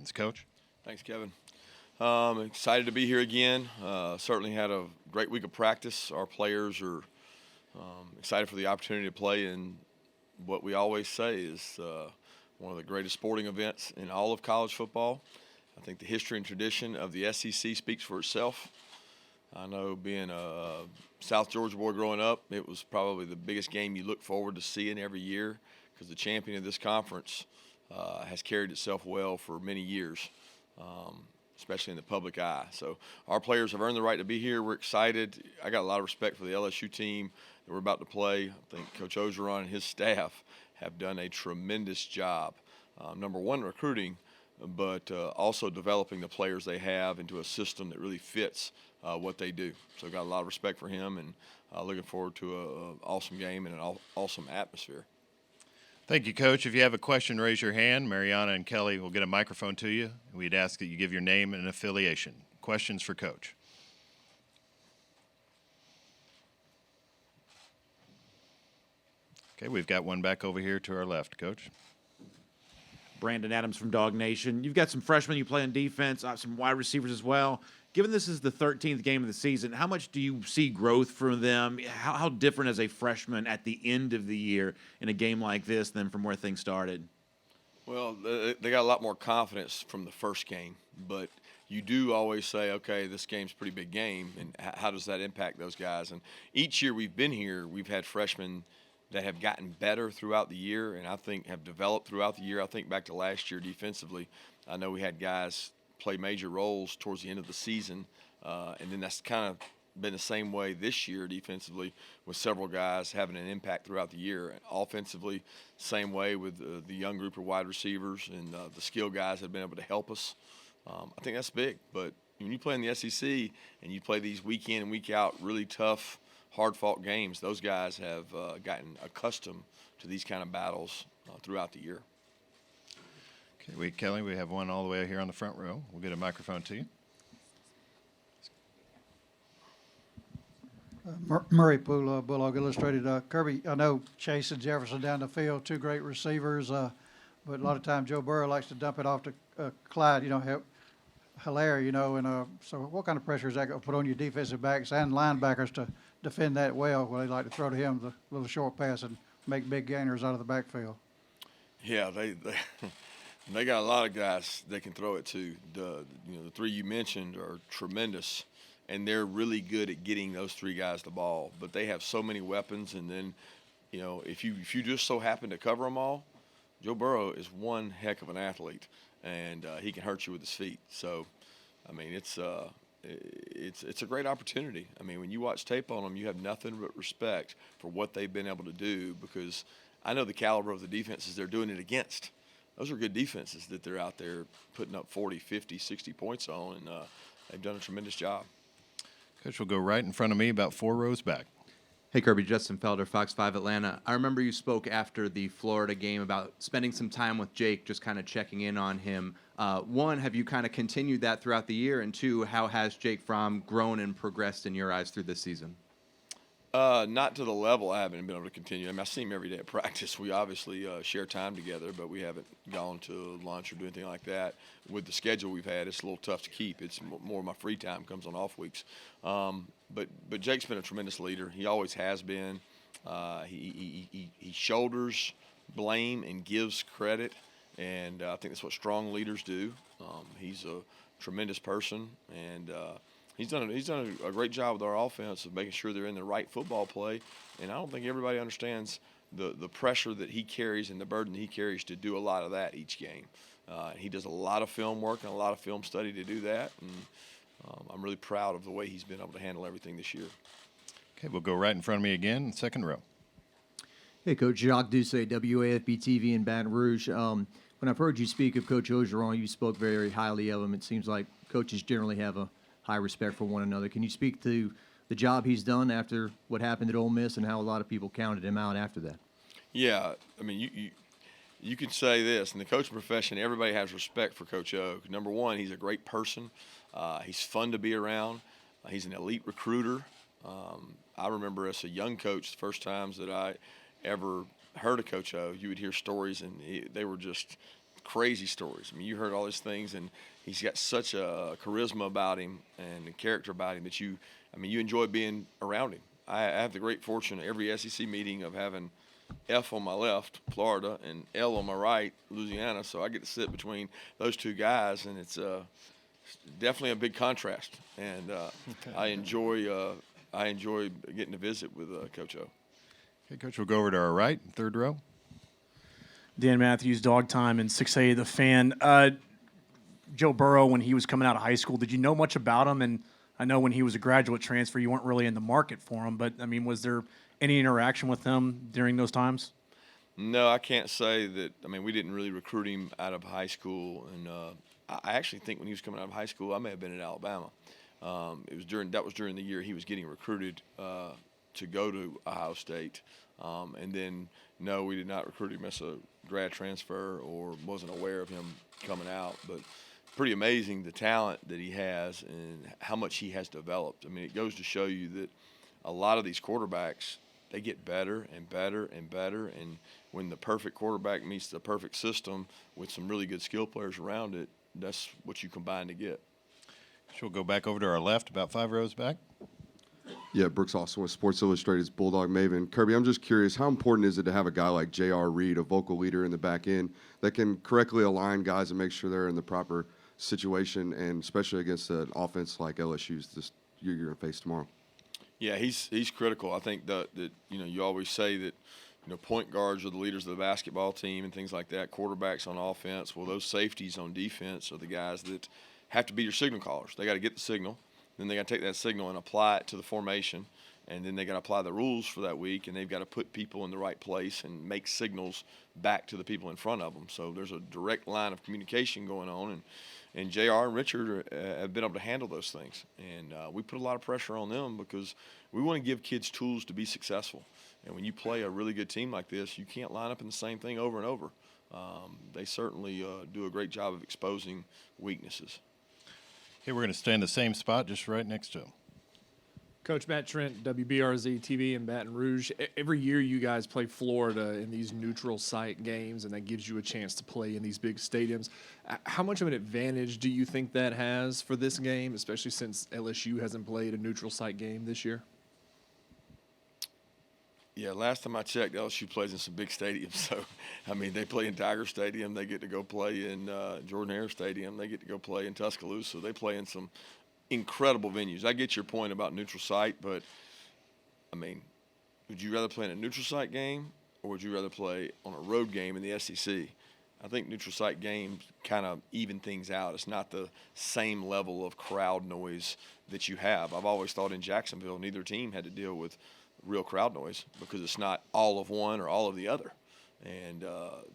It's Coach. Thanks, Kevin. Excited to be here again. Certainly had a great week of practice. Our players are excited for the opportunity to play in what we always say is one of the greatest sporting events in all of college football. I think the history and tradition of the SEC speaks for itself. I know being a South Georgia boy growing up, it was probably the biggest game you look forward to seeing every year because the champion of this conference has carried itself well for many years, especially in the public eye. So our players have earned the right to be here. We're excited. I got a lot of respect for the LSU team that we're about to play. I think Coach Ogeron and his staff have done a tremendous job. Number one, recruiting, but also developing the players they have into a system that really fits what they do. So I've got a lot of respect for him and looking forward to an awesome game and an awesome atmosphere. Thank you, Coach. If you have a question, raise your hand. Mariana and Kelly will get a microphone to you. We'd ask that you give your name and affiliation. Questions for Coach? Okay, we've got one back over here to our left, Coach. Brandon Adams from Dog Nation. You've got some freshmen you play on defense, some wide receivers as well. Given this is the 13th game of the season, how much do you see growth from them? How different is a freshman at the end of the year in a game like this than from where things started? Well, they got a lot more confidence from the first game, but you do always say, okay, this game's a pretty big game, and how does that impact those guys? And each year we've been here, we've had freshmen that have gotten better throughout the year and I think have developed throughout the year. I think back to last year defensively, I know we had guys play major roles towards the end of the season, and then that's kind of been the same way this year defensively with several guys having an impact throughout the year. And offensively, same way with the young group of wide receivers and the skill guys have been able to help us. I think that's big, but when you play in the SEC and you play these week in and week out really tough, hard-fought games, those guys have gotten accustomed to these kind of battles throughout the year. Okay, Kelly, we have one all the way here on the front row. We'll get a microphone to you. Murray Poole, Bulldog Illustrated. Kirby, I know Chase and Jefferson down the field, two great receivers, but a lot of times Joe Burrow likes to dump it off to Clyde, Hilaire, and so what kind of pressure is that going to put on your defensive backs and linebackers to defend that well, where they like to throw to him the little short pass and make big gainers out of the backfield? Yeah, they got a lot of guys they can throw it to. The three you mentioned are tremendous, and they're really good at getting those three guys the ball. But they have so many weapons, and then, if you just so happen to cover them all, Joe Burrow is one heck of an athlete, and he can hurt you with his feet. So, I mean, it's a great opportunity. I mean, when you watch tape on them, you have nothing but respect for what they've been able to do because I know the caliber of the defenses they're doing it against. Those are good defenses that they're out there putting up 40, 50, 60 points on, and they've done a tremendous job. Coach will go right in front of me, about 4 rows back. Hey, Kirby, Justin Felder, Fox 5 Atlanta. I remember you spoke after the Florida game about spending some time with Jake, just kind of checking in on him. One, have you kind of continued that throughout the year? And two, how has Jake Fromm grown and progressed in your eyes through this season? Not to the level I haven't been able to continue. I mean, I see him every day at practice. We obviously share time together, but we haven't gone to lunch or do anything like that. With the schedule we've had, it's a little tough to keep. It's more of my free time comes on off weeks. But Jake's been a tremendous leader. He always has been. He shoulders blame and gives credit, and I think that's what strong leaders do. He's a tremendous person, and he's done a great job with our offense of making sure they're in the right football play. And I don't think everybody understands the pressure that he carries and the burden he carries to do a lot of that each game. He does a lot of film work and a lot of film study to do that. And I'm really proud of the way he's been able to handle everything this year. Okay, we'll go right in front of me again, second row. Hey, Coach. Jacques Doucet, WAFB TV in Baton Rouge. When I've heard you speak of Coach Ogeron, you spoke very highly of him. It seems like coaches generally have a high respect for one another. Can you speak to the job he's done after what happened at Ole Miss and how a lot of people counted him out after that? Yeah, I mean, you could say this. In the coaching profession, everybody has respect for Coach O. Number one, he's a great person. He's fun to be around. He's an elite recruiter. I remember as a young coach, the first times that I ever heard of Coach O, you would hear stories, and they were just crazy stories. I mean, you heard all these things, and he's got such a charisma about him and a character about him that you enjoy being around him. I have the great fortune at every SEC meeting of having F on my left, Florida, and L on my right, Louisiana. So I get to sit between those two guys, and it's definitely a big contrast. And I enjoy getting to visit with Coach O. Okay, Coach, we'll go over to our right, third row. Dan Matthews, Dog Time, and 6A The Fan. Joe Burrow, when he was coming out of high school, did you know much about him? And I know when he was a graduate transfer, you weren't really in the market for him. But, I mean, was there any interaction with him during those times? No, I can't say that. I mean, we didn't really recruit him out of high school. And I actually think when he was coming out of high school, I may have been at Alabama. That was during the year he was getting recruited to go to Ohio State. And then, no, we did not recruit him as a grad transfer or wasn't aware of him coming out. But pretty amazing the talent that he has and how much he has developed. I mean, it goes to show you that a lot of these quarterbacks, they get better and better and better. And when the perfect quarterback meets the perfect system with some really good skill players around it, that's what you combine to get. So we'll go back over to our left, about 5 rows back. Yeah, Brooks Austin with Sports Illustrated's Bulldog Maven. Kirby, I'm just curious, how important is it to have a guy like J.R. Reed, a vocal leader in the back end, that can correctly align guys and make sure they're in the proper situation, and especially against an offense like LSU's this you're going to face tomorrow? Yeah, he's critical. I think that you always say that point guards are the leaders of the basketball team and things like that. Quarterbacks on offense, well, those safeties on defense are the guys that have to be your signal callers. They got to get the signal, then they got to take that signal and apply it to the formation, and then they got to apply the rules for that week, and they've got to put people in the right place and make signals back to the people in front of them. So there's a direct line of communication going on, and JR and Richard have been able to handle those things. And we put a lot of pressure on them because we want to give kids tools to be successful. And when you play a really good team like this, you can't line up in the same thing over and over. They certainly do a great job of exposing weaknesses. Okay, we're going to stay in the same spot, just right next to him. Coach Matt Trent, WBRZ TV in Baton Rouge. Every year you guys play Florida in these neutral site games, and that gives you a chance to play in these big stadiums. How much of an advantage do you think that has for this game, especially since LSU hasn't played a neutral site game this year? Yeah, last time I checked, LSU plays in some big stadiums. So, I mean, they play in Tiger Stadium. They get to go play in Jordan-Hare Stadium. They get to go play in Tuscaloosa. They play in some incredible venues. I get your point about neutral site, but, I mean, would you rather play in a neutral site game or would you rather play on a road game in the SEC? I think neutral site games kind of even things out. It's not the same level of crowd noise that you have. I've always thought in Jacksonville, neither team had to deal with real crowd noise because it's not all of one or all of the other. And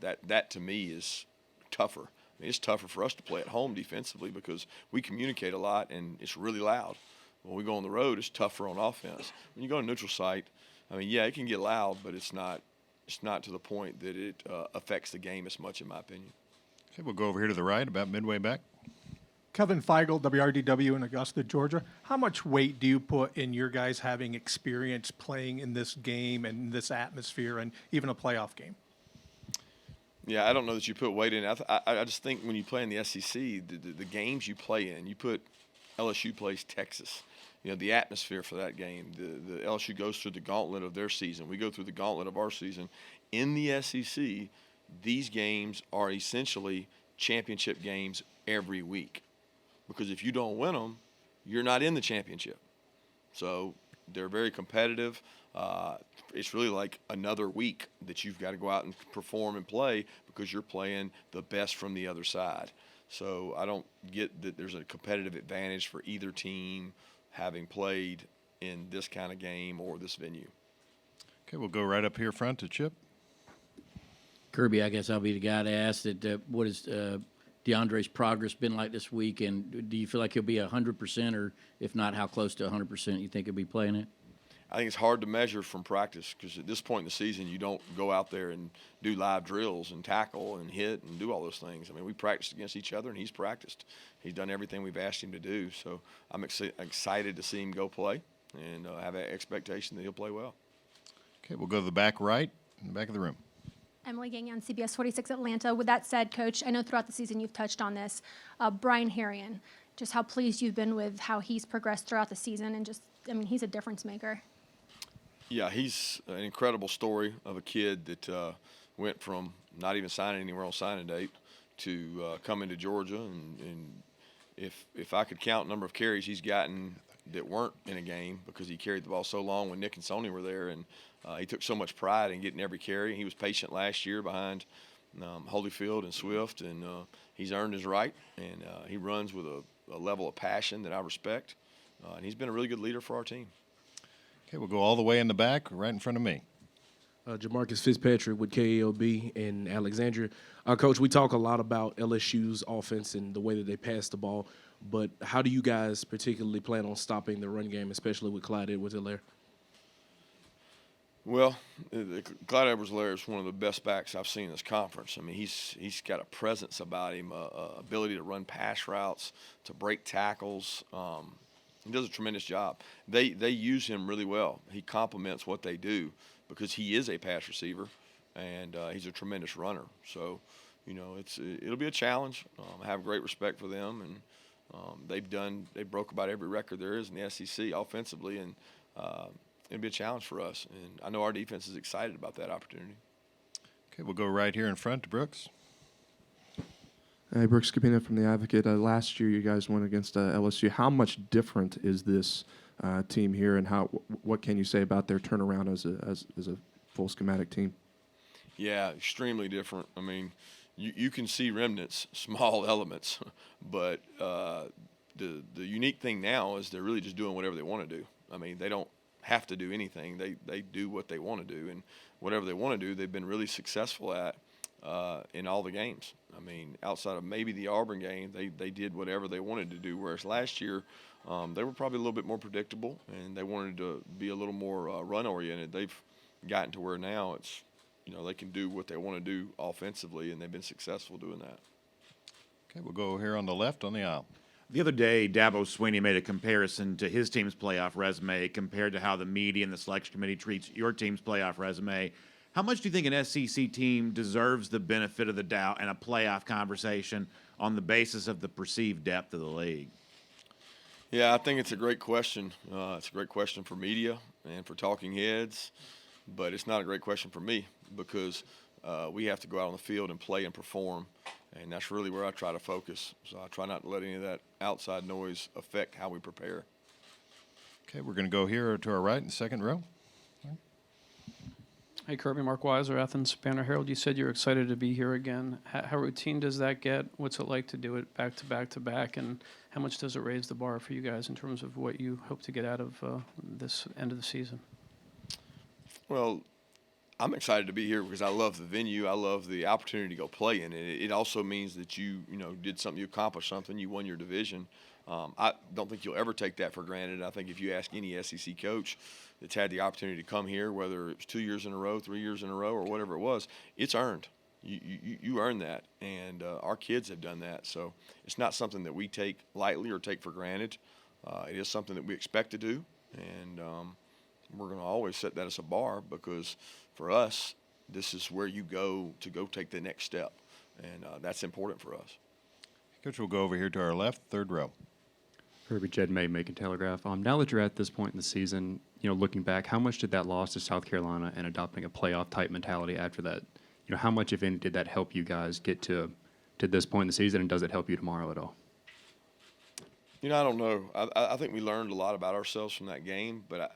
that to me is tougher. I mean, it's tougher for us to play at home defensively because we communicate a lot and it's really loud. When we go on the road, it's tougher on offense. When you go to neutral site, I mean, yeah, it can get loud, but it's not to the point that it affects the game as much, in my opinion. Okay, we'll go over here to the right, about midway back. Kevin Feigl, WRDW in Augusta, Georgia. How much weight do you put in your guys having experience playing in this game and this atmosphere and even a playoff game? Yeah, I don't know that you put weight in. I just think when you play in the SEC, the games you play in, you put LSU plays Texas. The atmosphere for that game. The LSU goes through the gauntlet of their season. We go through the gauntlet of our season. In the SEC, these games are essentially championship games every week. Because if you don't win them, you're not in the championship. So they're very competitive. It's really like another week that you've got to go out and perform and play because you're playing the best from the other side. So I don't get that there's a competitive advantage for either team having played in this kind of game or this venue. Okay, we'll go right up here front to Chip. Kirby, I guess I'll be the guy to ask that. What has DeAndre's progress been like this week, and do you feel like he'll be 100%, or if not, how close to 100% you think he'll be playing it? I think it's hard to measure from practice because at this point in the season, you don't go out there and do live drills and tackle and hit and do all those things. I mean, we practiced against each other, and he's practiced. He's done everything we've asked him to do. So I'm excited to see him go play and have an expectation that he'll play well. Okay, we'll go to the back right, in the back of the room. Emily Gagnon, CBS 46 Atlanta. With that said, Coach, I know throughout the season you've touched on this. Brian Harrion, just how pleased you've been with how he's progressed throughout the season, and just, I mean, he's a difference maker. Yeah, he's an incredible story of a kid that went from not even signing anywhere on signing date to coming to Georgia. And if I could count the number of carries he's gotten that weren't in a game, because he carried the ball so long when Nick and Sony were there, and he took so much pride in getting every carry. He was patient last year behind Holyfield and Swift, and he's earned his right, and he runs with a level of passion that I respect, and he's been a really good leader for our team. Okay, we'll go all the way in the back, right in front of me. Jamarcus Fitzpatrick with KALB in Alexandria. Coach, we talk a lot about LSU's offense and the way that they pass the ball, but how do you guys particularly plan on stopping the run game, especially with Clyde Edwards-Helaire? Well, Clyde Edwards-Helaire is one of the best backs I've seen in this conference. I mean, he's got a presence about him, ability to run pass routes, to break tackles. He does a tremendous job. They use him really well. He complements what they do because he is a pass receiver, and he's a tremendous runner. So, it'll be a challenge. I have great respect for them, and they broke about every record there is in the SEC offensively, and it'll be a challenge for us. And I know our defense is excited about that opportunity. Okay, we'll go right here in front to Brooks. Hey, Brooks Scapina from The Advocate. Last year you guys went against LSU. How much different is this team here, and what can you say about their turnaround as a full schematic team? Yeah, extremely different. I mean, you can see remnants, small elements, but the unique thing now is they're really just doing whatever they want to do. I mean, they don't have to do anything. They do what they want to do, and whatever they want to do, they've been really successful at in all the games. I mean, outside of maybe the Auburn game, they did whatever they wanted to do, whereas last year they were probably a little bit more predictable, and they wanted to be a little more run-oriented. They've gotten to where now it's, they can do what they want to do offensively, and they've been successful doing that. Okay, we'll go here on the left on the aisle. The other day, Dabo Swinney made a comparison to his team's playoff resume compared to how the media and the selection committee treats your team's playoff resume. How much do you think an SEC team deserves the benefit of the doubt in a playoff conversation on the basis of the perceived depth of the league? Yeah, I think it's a great question. It's a great question for media and for talking heads, but it's not a great question for me because we have to go out on the field and play and perform, and that's really where I try to focus. So I try not to let any of that outside noise affect how we prepare. Okay, we're going to go here to our right in the second row. Hey, Kirby, Mark Weiser, Athens Banner Herald. You said you're excited to be here again. How routine does that get? What's it like to do it back to back to back? And how much does it raise the bar for you guys in terms of what you hope to get out of this end of the season? Well, I'm excited to be here because I love the venue. I love the opportunity to go play in it. It also means that you did something, you accomplished something, you won your division. I don't think you'll ever take that for granted. I think if you ask any SEC coach that's had the opportunity to come here, whether it was 2 years in a row, 3 years in a row, or whatever it was, it's earned. You earned that, and our kids have done that. So it's not something that we take lightly or take for granted. It is something that we expect to do, and we're going to always set that as a bar because for us, this is where you go to go take the next step, and that's important for us. Coach, we'll go over here to our left, third row. Kirby, Jed May, Macon Telegraph. Now that you're at this point in the season, looking back, how much did that loss to South Carolina and adopting a playoff-type mentality after that, how much, if any, did that help you guys get to this point in the season, and does it help you tomorrow at all? I don't know. I think we learned a lot about ourselves from that game, but,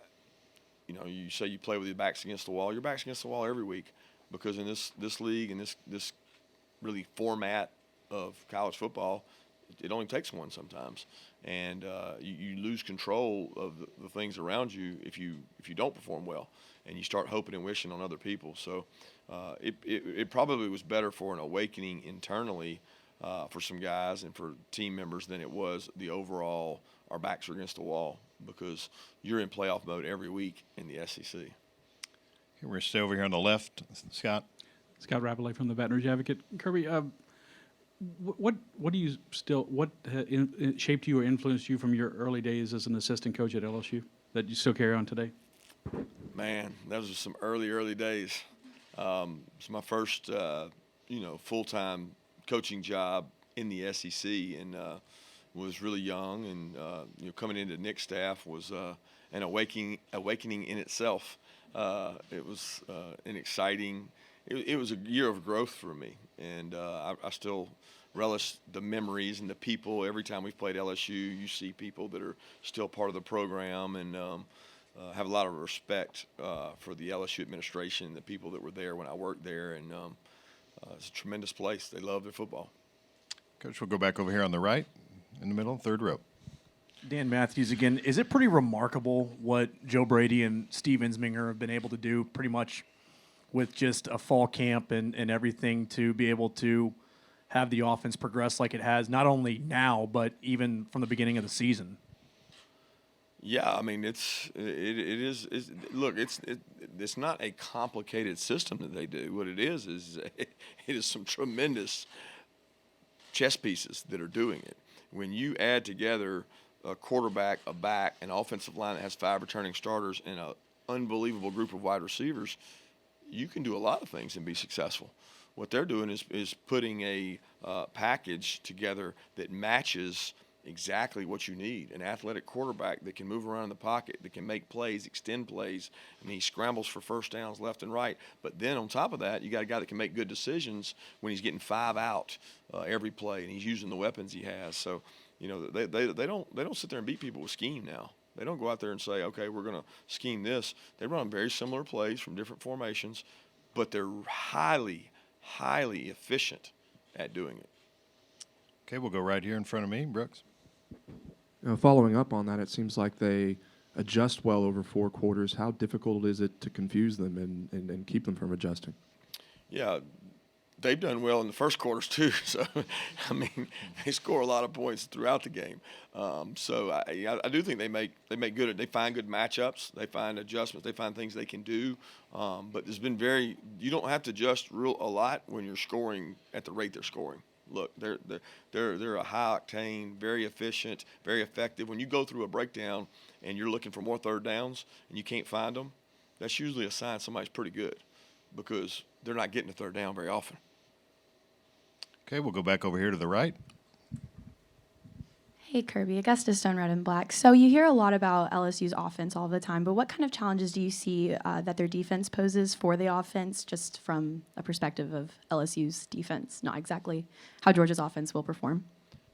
you say you play with your backs against the wall. Your back's against the wall every week because in this league and this really format of college football, it only takes one sometimes, and you lose control of the things around you if you don't perform well, and you start hoping and wishing on other people. So it probably was better for an awakening internally for some guys and for team members than it was the overall our backs are against the wall because you're in playoff mode every week in the SEC. Okay, we're going to stay over here on the left. Scott. Scott Rappley from the Baton Rouge Advocate. Kirby, what shaped you or influenced you from your early days as an assistant coach at LSU that you still carry on today? Man, those are some early days. It's my first, full-time coaching job in the SEC, and was really young. And coming into Nick's staff was an awakening in itself. It was an exciting. It was a year of growth for me, and I still relish the memories and the people. Every time we've played LSU, you see people that are still part of the program, and have a lot of respect for the LSU administration and the people that were there when I worked there. And it's a tremendous place. They love their football. Coach, we'll go back over here on the right, in the middle, third row. Dan Matthews again. Is it pretty remarkable what Joe Brady and Steve Ensminger have been able to do pretty much with just a fall camp and everything to be able to have the offense progress like it has, not only now, but even from the beginning of the season? Yeah, I mean, it's not a complicated system that they do. What it is it is some tremendous chess pieces that are doing it. When you add together a quarterback, a back, an offensive line that has 5 returning starters, and an unbelievable group of wide receivers, you can do a lot of things and be successful. What they're doing is putting a package together that matches exactly what you need. An athletic quarterback that can move around in the pocket, that can make plays, extend plays. I mean, he scrambles for first downs left and right. But then on top of that, you got a guy that can make good decisions when he's getting 5 out every play, and he's using the weapons he has. So, they don't sit there and beat people with scheme now. They don't go out there and say, okay, we're going to scheme this. They run very similar plays from different formations, but they're highly, highly efficient at doing it. Okay, we'll go right here in front of me, Brooks. Following up on that, it seems like they adjust well over 4 quarters. How difficult is it to confuse them and keep them from adjusting? Yeah, they've done well in the first quarters too. So, I mean, they score a lot of points throughout the game. So I do think they make good. They find good matchups. They find adjustments. They find things they can do. But there's been you don't have to adjust a lot when you're scoring at the rate they're scoring. Look, they're a high octane, very efficient, very effective. When you go through a breakdown and you're looking for more third downs and you can't find them, that's usually a sign somebody's pretty good, because they're not getting a third down very often. Okay, we'll go back over here to the right. Hey, Kirby, Augusta Stone, Red and Black. So you hear a lot about LSU's offense all the time, but what kind of challenges do you see that their defense poses for the offense, just from a perspective of LSU's defense, not exactly how Georgia's offense will perform?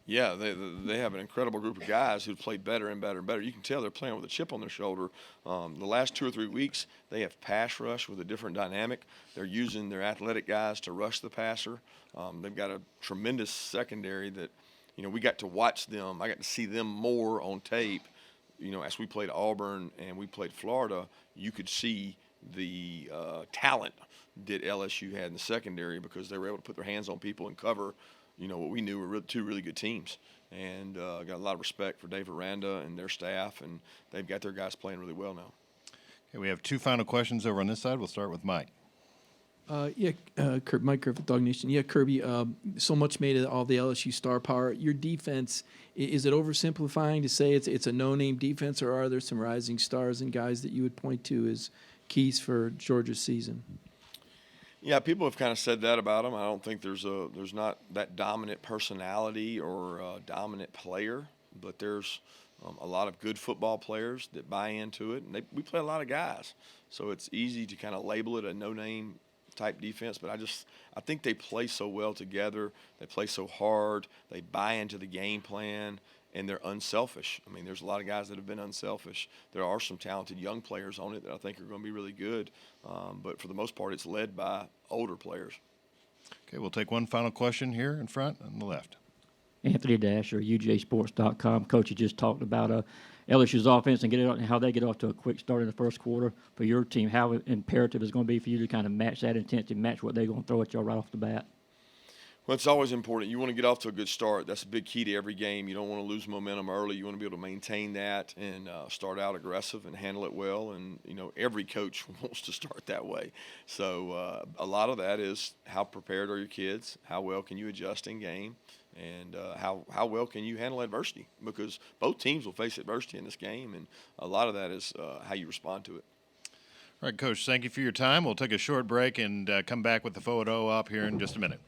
Yeah, they have an incredible group of guys who've played better and better and better. You can tell they're playing with a chip on their shoulder. The last 2 or 3 weeks, they have pass rush with a different dynamic. They're using their athletic guys to rush the passer. They've got a tremendous secondary that, we got to watch them. I got to see them more on tape. As we played Auburn and we played Florida, you could see the talent that LSU had in the secondary, because they were able to put their hands on people and cover, what we knew were 2 really good teams. And got a lot of respect for Dave Aranda and their staff, and they've got their guys playing really well now. Okay, we have 2 final questions over on this side. We'll start with Mike. Mike Griffith, Dog Nation. Yeah, Kirby, so much made of all the LSU star power. Your defense, is it oversimplifying to say it's a no-name defense, or are there some rising stars and guys that you would point to as keys for Georgia's season? Yeah, people have kind of said that about them. I don't think there's not that dominant personality or dominant player, but there's a lot of good football players that buy into it, and we play a lot of guys, so it's easy to kind of label it a no-name type defense. But I think they play so well together. They play so hard. They buy into the game plan, and they're unselfish. I mean, there's a lot of guys that have been unselfish. There are some talented young players on it that I think are going to be really good. But for the most part, it's led by older players. Okay, we'll take one final question here in front on the left. Anthony Dasher, UJSports.com. Coach, you just talked about LSU's offense and how they get off to a quick start in the first quarter. For your team, how imperative is going to be for you to kind of match that intensity, match what they're going to throw at you right off the bat? Well, it's always important. You want to get off to a good start. That's a big key to every game. You don't want to lose momentum early. You want to be able to maintain that and start out aggressive and handle it well. And, every coach wants to start that way. So a lot of that is how prepared are your kids? How well can you adjust in game? And how well can you handle adversity? Because both teams will face adversity in this game, and a lot of that is how you respond to it. All right, Coach, thank you for your time. We'll take a short break and come back with the photo op here in just a minute.